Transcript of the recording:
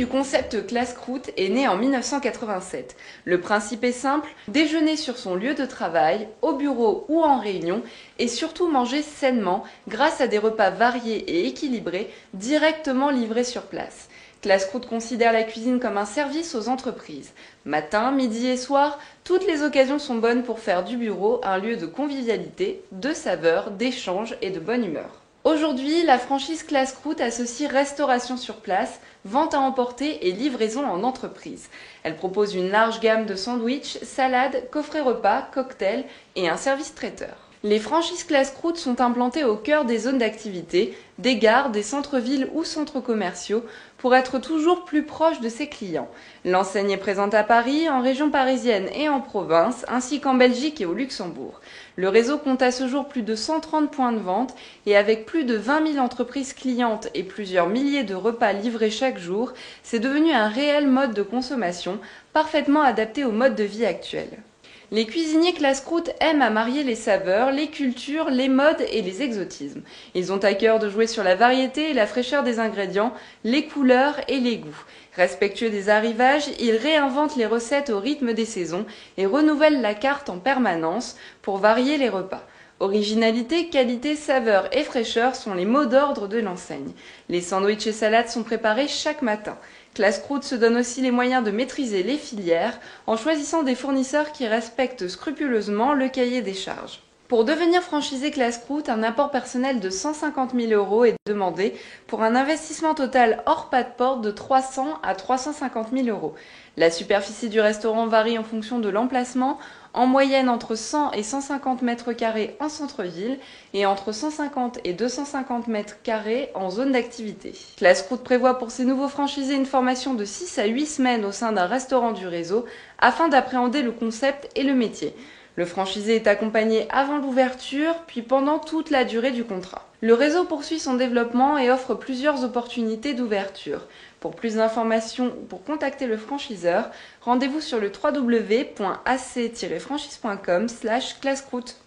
du concept classe-croûte est né en 1987. Le principe est simple, déjeuner sur son lieu de travail, au bureau ou en réunion, et surtout manger sainement grâce à des repas variés et équilibrés directement livrés sur place. Classe-croûte considère la cuisine comme un service aux entreprises. Matin, midi et soir, toutes les occasions sont bonnes pour faire du bureau un lieu de convivialité, de saveurs, d'échanges et de bonne humeur. Aujourd'hui, la franchise Classe-croûte associe restauration sur place, vente à emporter et livraison en entreprise. Elle propose une large gamme de sandwichs, salades, coffrets repas, cocktails et un service traiteur. Les franchises Classe-croûte sont implantées au cœur des zones d'activité, des gares, des centres-villes ou centres commerciaux pour être toujours plus proche de ses clients. L'enseigne est présente à Paris, en région parisienne et en province, ainsi qu'en Belgique et au Luxembourg. Le réseau compte à ce jour plus de 130 points de vente et avec plus de 20 000 entreprises clientes et plusieurs milliers de repas livrés chaque jour, c'est devenu un réel mode de consommation parfaitement adapté au mode de vie actuel. Les cuisiniers Classe-croûte aiment à marier les saveurs, les cultures, les modes et les exotismes. Ils ont à cœur de jouer sur la variété et la fraîcheur des ingrédients, les couleurs et les goûts. Respectueux des arrivages, ils réinventent les recettes au rythme des saisons et renouvellent la carte en permanence pour varier les repas. Originalité, qualité, saveur et fraîcheur sont les mots d'ordre de l'enseigne. Les sandwichs et salades sont préparés chaque matin. Classe-croûte se donne aussi les moyens de maîtriser les filières en choisissant des fournisseurs qui respectent scrupuleusement le cahier des charges. Pour devenir franchisé Classe-croûte, un apport personnel de 150 000 € est demandé pour un investissement total hors pas de porte de 300 à 350 000 €. La superficie du restaurant varie en fonction de l'emplacement, en moyenne entre 100 et 150 mètres carrés en centre-ville et entre 150 et 250 mètres carrés en zone d'activité. Classe-croûte prévoit pour ses nouveaux franchisés une formation de 6 à 8 semaines au sein d'un restaurant du réseau afin d'appréhender le concept et le métier. Le franchisé est accompagné avant l'ouverture, puis pendant toute la durée du contrat. Le réseau poursuit son développement et offre plusieurs opportunités d'ouverture. Pour plus d'informations ou pour contacter le franchiseur, rendez-vous sur le www.ac-franchise.com/classecroûte.